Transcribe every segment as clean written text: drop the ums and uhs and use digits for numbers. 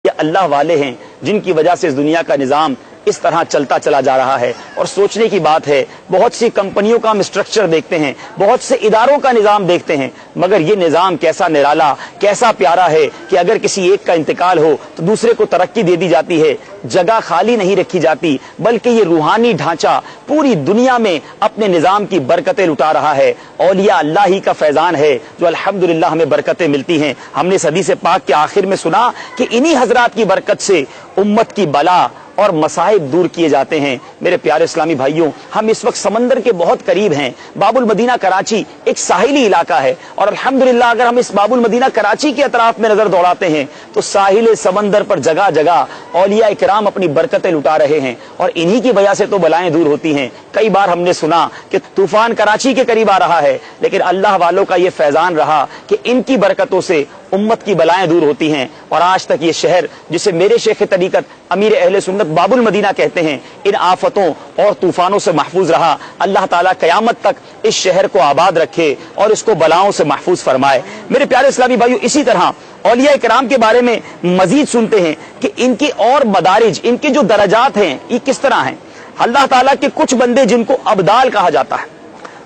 یہ اللہ والے ہیں جن کی وجہ سے اس دنیا کا نظام اس طرح چلتا چلا جا رہا ہے۔ اور سوچنے کی بات ہے، بہت سی کمپنیوں کا ہم اسٹرکچر دیکھتے ہیں، بہت سے اداروں کا نظام دیکھتے ہیں، مگر یہ نظام کیسا نرالا، کیسا پیارا ہے کہ اگر کسی ایک کا انتقال ہو تو دوسرے کو ترقی دے دی جاتی ہے، جگہ خالی نہیں رکھی جاتی، بلکہ یہ روحانی ڈھانچہ پوری دنیا میں اپنے نظام کی برکتیں لٹا رہا ہے۔ اولیاء اللہ ہی کا فیضان ہے جو الحمدللہ ہمیں برکتیں ملتی ہیں۔ ہم نے حدیث پاک کے آخر میں سنا کہ انہی حضرات کی برکت سے امت کی بلا اور مصائب دور کیے جاتے ہیں۔ میرے پیارے اسلامی بھائیوں، ہم اس وقت سمندر کے بہت قریب ہیں۔ باب المدینہ کراچی ایک ساحلی علاقہ ہے، اور الحمدللہ اگر ہم اس باب المدینہ کراچی کے اطراف میں نظر دوڑاتے ہیں تو ساحل سمندر پر جگہ جگہ اولیاء کرام اپنی برکتیں لٹا رہے ہیں، اور انہی کی وجہ سے تو بلائیں دور ہوتی ہیں۔ کئی بار ہم نے سنا کہ طوفان کراچی کے قریب آ رہا ہے، لیکن اللہ والوں کا یہ فیضان رہا کہ ان کی برکتوں سے امت کی بلائیں دور ہوتی ہیں، اور آج تک یہ شہر جسے میرے شیخ طریقت امیر اہل سنت باب المدینہ کہتے ہیں، ان آفتوں اور طوفانوں سے محفوظ رہا۔ اللہ تعالیٰ قیامت تک اس شہر کو آباد رکھے اور اس کو بلاؤں سے محفوظ فرمائے۔ میرے پیارے اسلامی بھائیو، اسی طرح اولیاء کرام کے بارے میں مزید سنتے ہیں کہ ان کی اور مدارج، ان کے جو درجات ہیں یہ کس طرح ہیں۔ اللہ تعالیٰ کے کچھ بندے جن کو ابدال کہا جاتا ہے،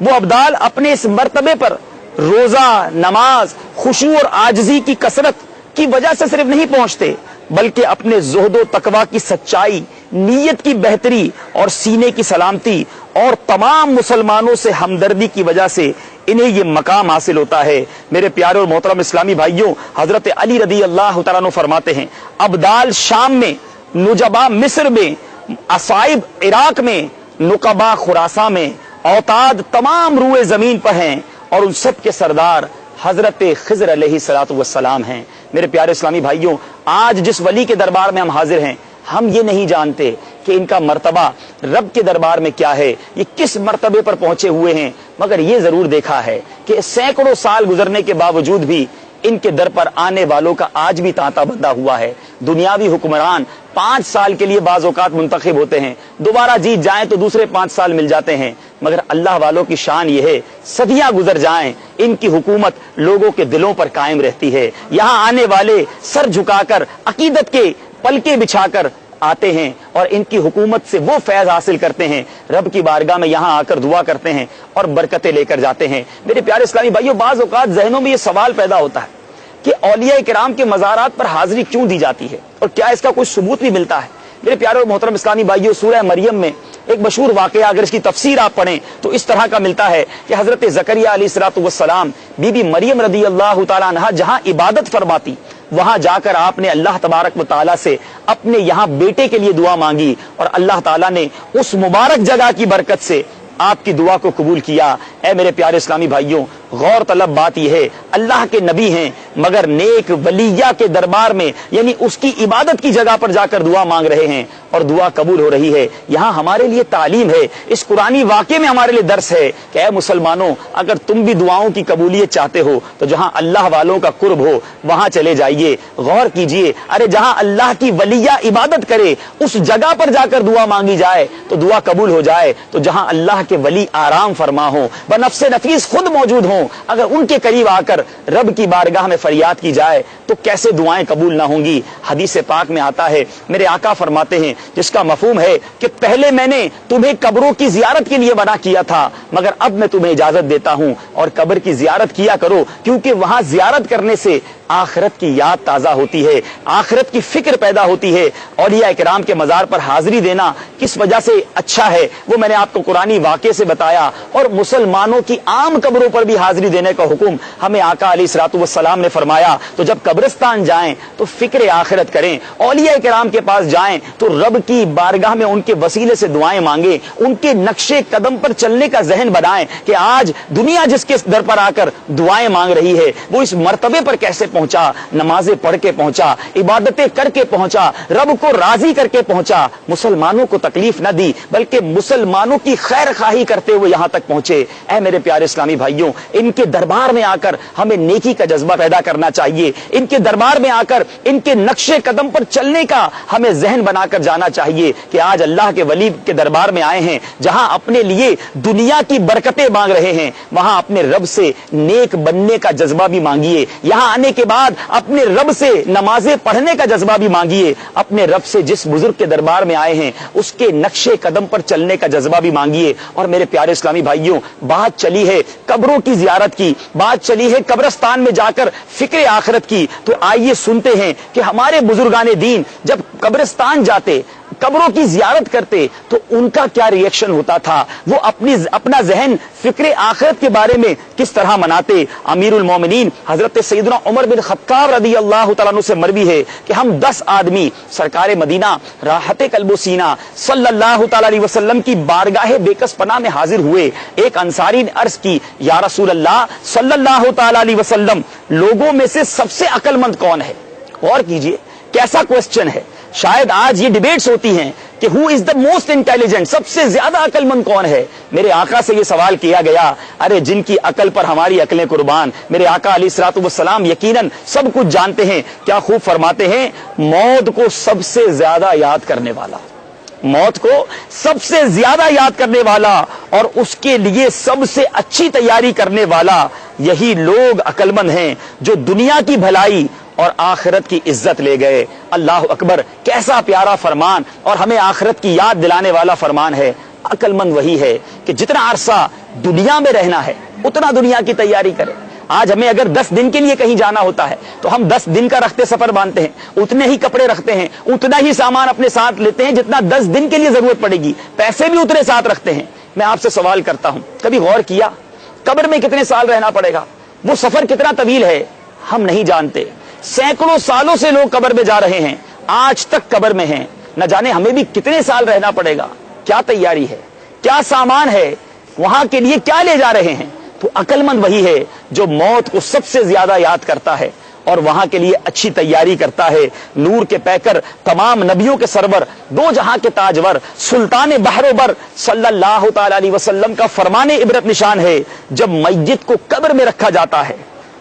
وہ ابدال اپنے اس مرتبے پر روزہ، نماز، خشوع اور عاجزی کی کثرت کی وجہ سے صرف نہیں پہنچتے، بلکہ اپنے زہد و تقوی کی سچائی، نیت کی بہتری اور سینے کی سلامتی اور تمام مسلمانوں سے ہمدردی کی وجہ سے انہیں یہ مقام حاصل ہوتا ہے۔ میرے پیارے اور محترم اسلامی بھائیوں، حضرت علی رضی اللہ تعالیٰ عنہ فرماتے ہیں، ابدال شام میں، نجبا مصر میں، اصائب عراق میں، نقبا خراساں میں، اوتاد تمام روئے زمین پر ہیں، اور ان سب کے سردار حضرت خضر علیہ الصلوۃ والسلام ہیں۔ میرے پیارے اسلامی بھائیوں، آج جس ولی کے دربار میں ہم حاضر ہیں، ہم یہ نہیں جانتے کہ ان کا مرتبہ رب کے دربار میں کیا ہے، یہ کس مرتبے پر پہنچے ہوئے ہیں، مگر یہ ضرور دیکھا ہے کہ سینکڑوں سال گزرنے کے باوجود بھی ان کے در پر آنے والوں کا آج بھی تانتا بندھا ہوا ہے۔ دنیاوی حکمران 5 سال کے لیے بعض اوقات منتخب ہوتے ہیں، دوبارہ جیت جائیں تو دوسرے 5 سال مل جاتے ہیں، مگر اللہ والوں کی شان یہ ہے، صدیاں گزر جائیں ان کی حکومت لوگوں کے دلوں پر قائم رہتی ہے۔ یہاں آنے والے سر جھکا کر عقیدت کے پلکے بچھا کر آتے ہیں اور ان کی حکومت سے وہ فیض حاصل کرتے ہیں، رب کی بارگاہ میں یہاں آ کر دعا کرتے ہیں اور برکتیں لے کر جاتے ہیں۔ میرے پیارے اسلامی بھائیوں، بعض اوقات ذہنوں میں یہ سوال پیدا ہوتا ہے کہ اولیاء کرام کے مزارات پر حاضری کیوں دی جاتی ہے، اور کیا اس کا کوئی ثبوت بھی ملتا ہے۔ میرے پیارے اور محترم اسلامی بھائیوں، سورہ مریم میں ایک مشہور واقعہ اگر اس کی تفسیر آپ پڑھیں تو اس طرح کا ملتا ہے کہ حضرت زکریا علیہ الصلوۃ والسلام، بی بی مریم رضی اللہ تعالیٰ عنہا جہاں عبادت فرماتی، وہاں جا کر آپ نے اللہ تبارک و تعالیٰ سے اپنے یہاں بیٹے کے لیے دعا مانگی، اور اللہ تعالیٰ نے اس مبارک جگہ کی برکت سے آپ کی دعا کو قبول کیا۔ اے میرے پیارے اسلامی بھائیوں، غور طلب بات یہ ہے، اللہ کے نبی ہیں مگر نیک ولیہ کے دربار میں، یعنی اس کی عبادت کی جگہ پر جا کر دعا مانگ رہے ہیں اور دعا قبول ہو رہی ہے۔ یہاں ہمارے لیے تعلیم ہے، اس قرآنی واقعے میں ہمارے لیے درس ہے کہ اے مسلمانوں، اگر تم بھی دعاؤں کی قبولیت چاہتے ہو تو جہاں اللہ والوں کا قرب ہو وہاں چلے جائیے، غور کیجئے، ارے جہاں اللہ کی ولیہ عبادت کرے اس جگہ پر جا کر دعا مانگی جائے تو دعا قبول ہو جائے، تو جہاں اللہ کے ولی آرام فرما ہو، بنفس نفیس خود موجود ہوں، اگر ان کے قریب آ کر رب کی بارگاہ میں فریاد کی جائے تو کیسے دعائیں قبول نہ ہوں گی۔ حدیث پاک میں آتا ہے، میرے آقا فرماتے ہیں، جس کا مفہوم ہے کہ پہلے میں نے تمہیں قبروں کی زیارت کے لیے منع کیا تھا، مگر اب میں تمہیں اجازت دیتا ہوں اور قبر کی زیارت کیا کرو، کیونکہ وہاں زیارت کرنے سے آخرت کی یاد تازہ ہوتی ہے، آخرت کی فکر پیدا ہوتی ہے۔ اولیاء کرام کے مزار پر حاضری دینا کس وجہ سے اچھا ہے وہ میں نے آپ کو قرآنی واقعے سے بتایا، اور مسلمانوں کی عام قبروں پر بھی حاضری دینے کا حکم ہمیں آقا علیہ الصلوۃ والسلام نے فرمایا۔ تو جب قبرستان جائیں تو فکر آخرت کریں، اولیاء کرام کے پاس جائیں تو رب کی بارگاہ میں ان کے وسیلے سے دعائیں مانگیں، ان کے نقشے قدم پر چلنے کا ذہن بنائیں کہ آج دنیا جس کے در پر آ کر دعائیں مانگ رہی ہے وہ اس مرتبے پر کیسے پہنچا، نمازیں پڑھ کے پہنچا، عبادتیں کر کے پہنچا، رب کو راضی کر کے پہنچا، مسلمانوں کو تکلیف نہ دی بلکہ مسلمانوں کی خیر خواہی کرتے ہوئے یہاں تک پہنچے۔ اے میرے پیارے اسلامی بھائیوں، ان کے دربار میں آ کر ہمیں نیکی کا جذبہ پیدا کرنا چاہیے، ان کے دربار میں آ کر ان کے نقشے قدم پر چلنے کا ہمیں ذہن بنا کر جانا چاہیے کہ آج اللہ کے ولی کے دربار میں آئے ہیں، جہاں اپنے لیے دنیا کی برکتیں مانگ رہے ہیں، وہاں اپنے رب سے نیک بننے کا جذبہ بھی مانگیے۔ یہاں آنے کے کے بعد اپنے رب سے نمازیں پڑھنے کا جذبہ بھی مانگیے, اپنے رب سے جس بزرگ کے دربار میں آئے ہیں اس کے نقشے قدم پر چلنے کا جذبہ بھی مانگیے. اور میرے پیارے اسلامی بھائیوں, بات چلی ہے قبروں کی زیارت کی, بات چلی ہے قبرستان میں جا کر فکر آخرت کی, تو آئیے سنتے ہیں کہ ہمارے بزرگان دین جب قبرستان جاتے, قبروں کی زیارت کرتے, تو ان کا کیا ری ایکشن ہوتا تھا, وہ اپنا ذہن فکر آخرت کے بارے میں کس طرح مناتے. امیر المومنین حضرت سیدنا عمر بن خطاب رضی اللہ تعالیٰ عنہ سے مروی ہے کہ ہم 10 آدمی سرکار مدینہ راحت قلب و سینہ صلی اللہ تعالی علیہ وسلم کی بارگاہ بیکس پناہ میں حاضر ہوئے. ایک انصاری نے عرض کی, یا رسول اللہ صلی اللہ تعالی علیہ وسلم, لوگوں میں سے سب سے عقل مند کون ہے؟ غور کیجئے کیسا کوسچن ہے. شاید آج یہ ڈیبیٹس ہوتی ہیں کہ ہو از دا موسٹ انٹیلیجنٹ, سب سے زیادہ عقل مند کون ہے. میرے آقا سے یہ سوال کیا گیا, ارے جن کی عقل پر ہماری عقلیں قربان, میرے آقا علیہ الصلوۃ والسلام یقیناً سب کچھ جانتے ہیں. کیا خوب فرماتے ہیں, موت کو سب سے زیادہ یاد کرنے والا, موت کو سب سے زیادہ یاد کرنے والا اور اس کے لیے سب سے اچھی تیاری کرنے والا, یہی لوگ عقل مند ہیں جو دنیا کی بھلائی اور آخرت کی عزت لے گئے. اللہ اکبر, کیسا پیارا فرمان اور ہمیں آخرت کی یاد دلانے والا فرمان ہے. عقل مند وہی ہے کہ جتنا عرصہ دنیا میں رہنا ہے اتنا دنیا کی تیاری کرے. آج ہمیں اگر 10 دن کے لیے کہیں جانا ہوتا ہے تو ہم 10 دن کا رختے سفر باندھتے ہیں, اتنے ہی کپڑے رکھتے ہیں, اتنا ہی سامان اپنے ساتھ لیتے ہیں جتنا 10 دن کے لیے ضرورت پڑے گی, پیسے بھی اتنے ساتھ رکھتے ہیں. میں آپ سے سوال کرتا ہوں, کبھی غور کیا قبر میں کتنے سال رہنا پڑے گا؟ وہ سفر کتنا طویل ہے ہم نہیں جانتے. سینکڑوں سالوں سے لوگ قبر میں جا رہے ہیں, آج تک قبر میں ہیں, نہ جانے ہمیں بھی کتنے سال رہنا پڑے گا. کیا تیاری ہے, کیا سامان ہے, وہاں کے لیے کیا لے جا رہے ہیں؟ تو عقل مند وہی ہے جو موت کو سب سے زیادہ یاد کرتا ہے اور وہاں کے لیے اچھی تیاری کرتا ہے. نور کے پیکر, تمام نبیوں کے سرور, 2 جہاں کے تاجور, سلطان بحر و بر صلی اللہ تعالی علیہ وسلم کا فرمان عبرت نشان ہے. جب میت کو قبر میں رکھا جاتا ہے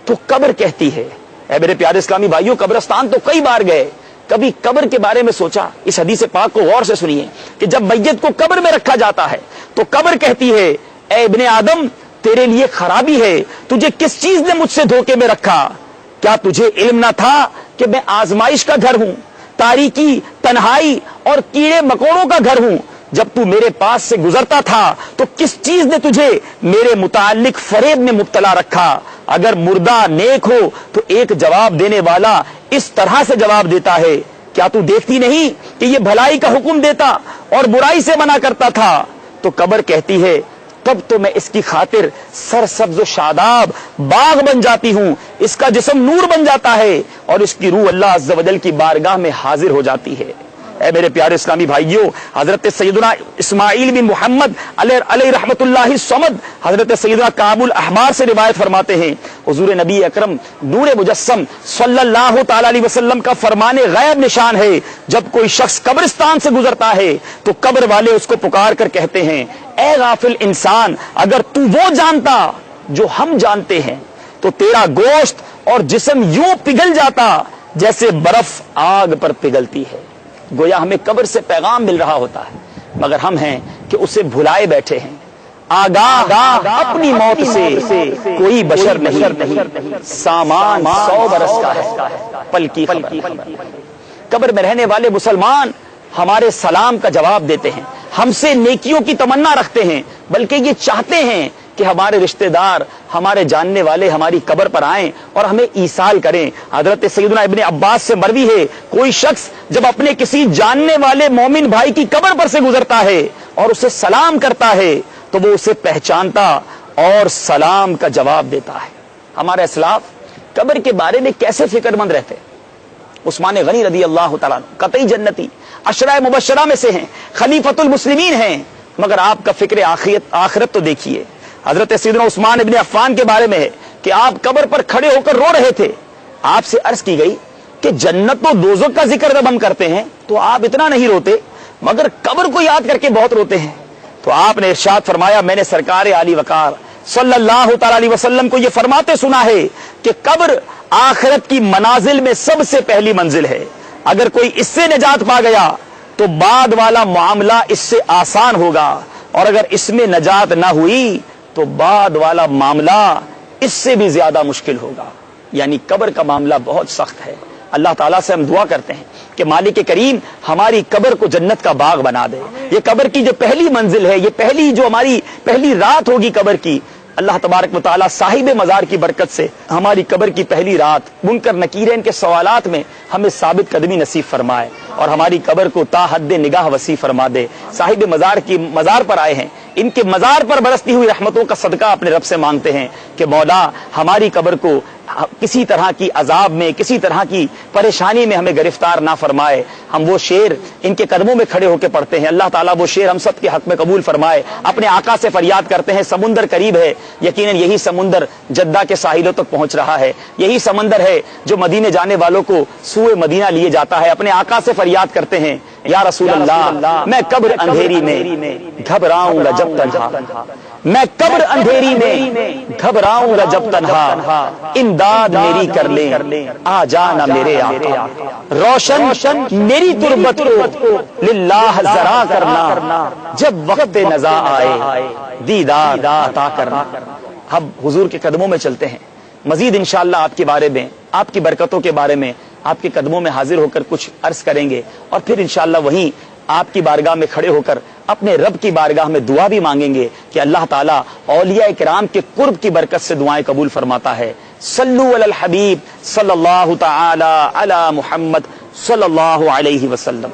تو قبر کہتی ہے, اے میرے پیارے اسلامی بھائیوں, قبرستان تو کئی بار گئے, کبھی قبر کے بارے میں سوچا؟ اس حدیث پاک کو غور سے سنیے کہ جب میت کو قبر میں رکھا جاتا ہے تو قبر کہتی ہے, اے ابن آدم تیرے لیے خرابی ہے, تجھے کس چیز نے مجھ سے دھوکے میں رکھا؟ کیا تجھے علم نہ تھا کہ میں آزمائش کا گھر ہوں, تاریکی, تنہائی اور کیڑے مکوڑوں کا گھر ہوں؟ جب تو میرے پاس سے گزرتا تھا تو کس چیز نے تجھے میرے متعلق فریب میں مبتلا رکھا؟ اگر مردہ نیک ہو تو ایک جواب دینے والا اس طرح سے جواب دیتا ہے, کیا تو دیکھتی نہیں کہ یہ بھلائی کا حکم دیتا اور برائی سے منع کرتا تھا؟ تو قبر کہتی ہے, تب تو میں اس کی خاطر سرسبز و شاداب باغ بن جاتی ہوں, اس کا جسم نور بن جاتا ہے اور اس کی روح اللہ عز و جل کی بارگاہ میں حاضر ہو جاتی ہے. اے میرے پیارے اسلامی بھائیوں, حضرت سیدنا اسماعیل بن محمد علیہ رحمت اللہ صمد حضرت سیدنا کعب الاحبار سے روایت فرماتے ہیں, حضور نبی اکرم نور مجسم صلی اللہ تعالی علیہ وسلم کا فرمان غیب نشان ہے, جب کوئی شخص قبرستان سے گزرتا ہے تو قبر والے اس کو پکار کر کہتے ہیں, اے غافل انسان, اگر تو وہ جانتا جو ہم جانتے ہیں تو تیرا گوشت اور جسم یوں پگھل جاتا جیسے برف آگ پر پگھلتی ہے. گویا ہمیں قبر سے پیغام مل رہا ہوتا ہے, مگر ہم ہیں کہ اسے بھلائے بیٹھے ہیں. آگاہ اپنی موت سے کوئی بشر نہیں, سامان 100 برس کا ہے, پل کی خبر. قبر میں رہنے والے مسلمان ہمارے سلام کا جواب دیتے ہیں, ہم سے نیکیوں کی تمنا رکھتے ہیں, بلکہ یہ چاہتے ہیں کہ ہمارے رشتہ دار, ہمارے جاننے والے ہماری قبر پر آئیں اور ہمیں ایصال کریں. حضرت سیدنا ابن عباس سے مروی ہے, کوئی شخص جب اپنے کسی جاننے والے مومن بھائی کی قبر پر سے گزرتا ہے اور اسے سلام کرتا ہے تو وہ اسے پہچانتا اور سلام کا جواب دیتا ہے. ہمارے اسلاف قبر کے بارے میں کیسے فکر مند رہتے. عثمان غنی رضی اللہ تعالیٰ قطعی جنتی, عشرہ مبشرہ میں سے ہیں, خلیفۃ المسلمین ہیں, مگر آپ کا فکر آخرت تو دیکھیے. حضرت سیدنا عثمان ابن عفان کے بارے میں ہے کہ آپ قبر پر کھڑے ہو کر رو رہے تھے. آپ سے عرض کی گئی کہ جنت و دوزخ کا ذکر جب ہم کرتے ہیں تو آپ اتنا نہیں روتے, مگر قبر کو یاد کر کے بہت روتے ہیں. تو آپ نے ارشاد فرمایا, میں نے سرکار علی وقار صلی اللہ تعالی علیہ وسلم کو یہ فرماتے سنا ہے کہ قبر آخرت کی منازل میں سب سے پہلی منزل ہے. اگر کوئی اس سے نجات پا گیا تو بعد والا معاملہ اس سے آسان ہوگا, اور اگر اس میں نجات نہ ہوئی تو بعد والا معاملہ اس سے بھی زیادہ مشکل ہوگا. یعنی قبر کا معاملہ بہت سخت ہے. اللہ تعالیٰ سے ہم دعا کرتے ہیں کہ مالک کریم ہماری قبر کو جنت کا باغ بنا دے. یہ قبر کی جو پہلی منزل ہے، یہ جو ہماری پہلی رات ہوگی قبر کی، اللہ تبارک و تعالیٰ صاحب مزار کی برکت سے ہماری قبر کی پہلی رات منکر نکیر ان کے سوالات میں ہمیں ثابت قدمی نصیب فرمائے اور ہماری قبر کو تا حد نگاہ وسیع فرما دے. صاحب مزار کی مزار پر آئے ہیں، ان کے مزار پر برستی ہوئی رحمتوں کا صدقہ اپنے رب سے مانگتے ہیں کہ مولا ہماری قبر کو کسی طرح کی عذاب میں، کسی طرح کی پریشانی میں ہمیں گرفتار نہ فرمائے. ہم وہ شعر ان کے قدموں میں کھڑے ہو کے پڑھتے ہیں، اللہ تعالیٰ وہ شعر ہم سب کے حق میں قبول فرمائے. اپنے آقا سے فریاد کرتے ہیں، سمندر قریب ہے، یقیناً یہی سمندر جدہ کے ساحلوں تک پہنچ رہا ہے، یہی سمندر ہے جو مدینے جانے والوں کو سوئے مدینہ لیے جاتا ہے. اپنے آقا سے فریاد کرتے ہیں، یا رسول اللہ میں قبر اندھیری میں گھبراؤں گا جب تنہا، میں قبر اندھیری میں گھبراؤں گا جب تنہا، امداد میری کر لیں آ جانا میرے آقا، روشن میری تربت کو للہ ذرا کرنا، جب وقت نزا آئے دیدار عطا کرنا. اب حضور کے قدموں میں چلتے ہیں، مزید انشاءاللہ آپ کے بارے میں، آپ کی برکتوں کے بارے میں آپ کے قدموں میں حاضر ہو کر کچھ عرض کریں گے، اور پھر انشاءاللہ وہیں آپ کی بارگاہ میں کھڑے ہو کر اپنے رب کی بارگاہ میں دعا بھی مانگیں گے کہ اللہ تعالیٰ اولیاء کرام کے قرب کی برکت سے دعائیں قبول فرماتا ہے. صلو علی الحبیب صلی اللہ تعالی علی محمد صلی اللہ علیہ وسلم.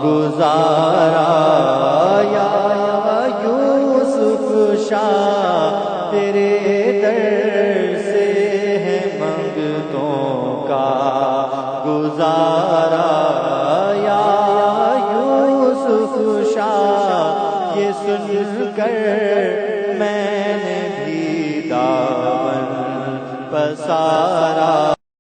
گزارا یا یوسف شاہ تیرے در سے ہے منگتوں کا گزارا یا یوسف شاہ، یہ سن کر میں نے بھی دامن پسارا.